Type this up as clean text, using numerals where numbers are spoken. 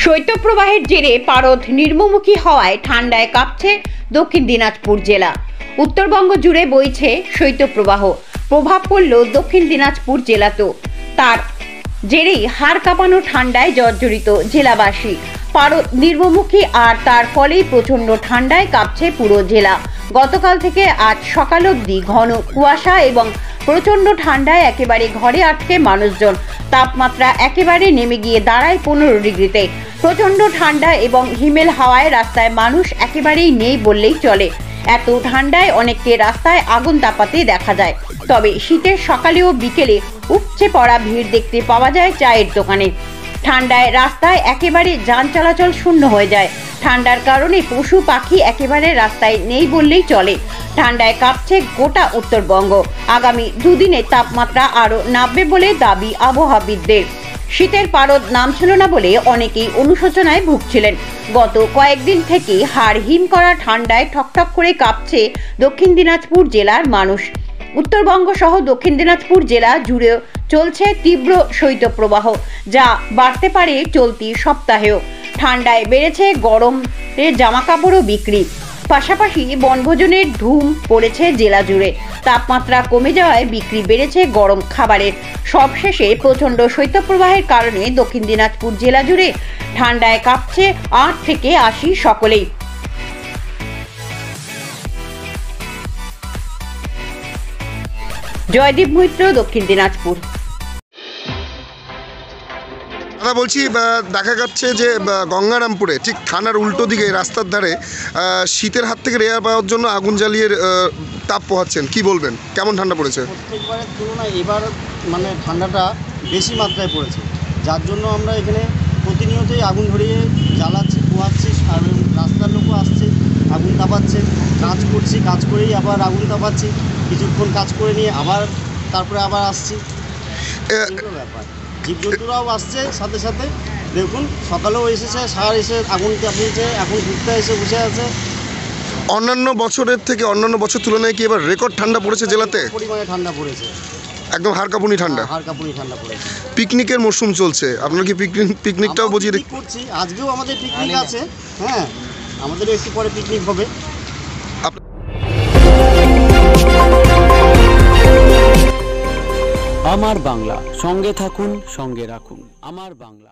শৈত্যপ্রবাহের জেরে পারদ নিম্নমুখী হওয়ায় ঠান্ডায় কাঁপছে দক্ষিণ দিনাজপুর জেলা। উত্তরবঙ্গ জুড়ে বইছে শৈত্যপ্রবাহ, প্রভাব পড়ল দক্ষিণ দিনাজপুর জেলাতেও। তার জেরেই হাড় কাঁপানো ঠান্ডায় জর্জরিত জেলাবাসী। পারদ নিম্নমুখী আর তার ফলেই প্রচণ্ড ঠান্ডায় কাঁপছে পুরো জেলা। গতকাল থেকে আজ সকাল অবধি ঘন কুয়াশা এবং প্রচণ্ড ঠান্ডায় একেবারে ঘরে আটকে মানুষজন। তাপমাত্রা একেবারে নেমে গিয়ে দাঁড়ায় 15 ডিগ্রিতে। প্রচণ্ড ঠান্ডা এবং হিমেল হাওয়ায় রাস্তায় মানুষ একেবারেই নেই বললেই চলে। এত ঠান্ডায় অনেককে রাস্তায় আগুন তাপাতে দেখা যায়। তবে শীতের সকালে ও বিকেলে উপচে পড়া ভিড় দেখতে পাওয়া যায় চায়ের দোকানে। ঠান্ডায় রাস্তায় একেবারে যান চলাচল শূন্য হয়ে যায়। ঠান্ডার কারণে পশু পাখি একেবারে রাস্তায় নেই বললেই চলে। ঠান্ডায় কাঁপছে গোটা উত্তরবঙ্গ। আগামী দুদিনে তাপমাত্রা আরও নামবে বলে দাবি আবহাওয়াবিদদের। শীতের পারদ নামছিল না বলে অনেকেই অনুশোচনায় ভুগছিলেন। গত কয়েকদিন থেকে হাড় হিম করা ঠান্ডায় ঠকঠক করে কাঁপছে দক্ষিণ দিনাজপুর জেলার মানুষ। উত্তরবঙ্গ সহ দক্ষিণ দিনাজপুর জেলা জুড়েও চলছে তীব্র শৈত্যপ্রবাহ, যা বাড়তে পারে চলতি সপ্তাহেও। ঠান্ডায় বেড়েছে গরমের জামাকাপড়ও বিক্রি, পাশাপাশি বনভোজনের ধুম পড়েছে জেলা জুড়ে। তাপমাত্রা কমে যাওয়ায় বিক্রি বেড়েছে গরম খাবারের। সবশেষে প্রচণ্ড শৈত্যপ্রবাহের কারণে দক্ষিণ দিনাজপুর জেলা জুড়ে ঠান্ডায় কাঁপছে 8 থেকে 80 সকলেই। জয়দীপ মৈত্র, দক্ষিণ দিনাজপুর। দাদা বলছি, দেখা যাচ্ছে যে গঙ্গারামপুরে ঠিক থানার উল্টো দিকে রাস্তার ধারে শীতের হাত থেকে রেহাই পাওয়ার জন্য আগুন জ্বালিয়ে তাপ পোহাচ্ছেন, কি বলবেন? কেমন ঠান্ডা পড়েছে? প্রত্যেকবারের তুলনায় এবার ঠান্ডাটা বেশি মাত্রায় পড়েছে, যার জন্য আমরা এখানে প্রতিনিয়তই আগুন ধরিয়ে জ্বালাচ্ছি, পোহাচ্ছি, আর রাস্তার লোকও আসছে, আগুন তাপাচ্ছে। কাজ করছি, কাজ করেই আবার আগুন তাপাচ্ছি, কিছুক্ষণ কাজ করে নিয়ে তারপরে আবার আসছি। ব্যাপার জীবজন্তুরাও আসছে সাথে সাথে। দেখুন সকালেও এসেছে, সার এসে আগুন তাপিয়েছে, এখন ঘুরতে এসে বসে আছে। অন্যান্য বছরের থেকে অন্যান্য বছর তুলনায় কি এবার রেকর্ড ঠান্ডা পড়েছে জেলাতে? পরিমাণে ঠান্ডা পড়েছে, একদম হাড়কাঁপুনি ঠান্ডা। হাড়কাঁপুনি ঠান্ডা পড়েছে। পিকনিকের মরশুম চলছে, আপনারা কি পিকনিকটাও বুঝিয়ে করছি? আজকেও আমাদের পিকনিক আছে, হ্যাঁ, আমাদেরও একটু পরে পিকনিক হবে। আমার বাংলা, সঙ্গে থাকুন, সঙ্গে রাখুন। আমার বাংলা।